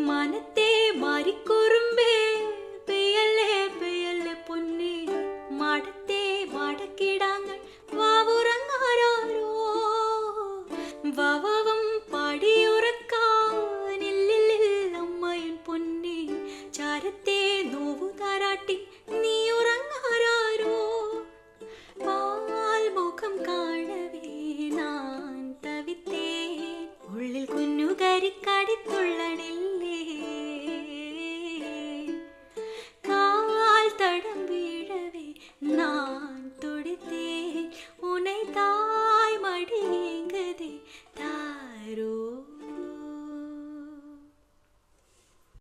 മനത്തെ മാറിക്കുറുമ്പേ പെയ്യല്ലേ പെയ്യല്ലേ പൊന്നേ മടത്തെ മടക്കിടാങ്ങൾ വാവുറങ്ങാരോ വവം പാടിയുറക്കാനില്ലില്ല അമ്മയൻ പൊന്നേ ചാരത്തെ നോവു താരാട്ടി നീ ഉറങ്ങാരോ പാൽ മുഖം കാണവേ ഞാൻ തവിത്തേൻ ഉള്ളിൽ കുഞ്ഞുകരിക്കടിത്തുള്ളണില്ലേ കാൽ തടം വീഴവേ ഞാൻ തുടിത്തേൻ ഉனை தாய் மடியேங்கதே தாரோ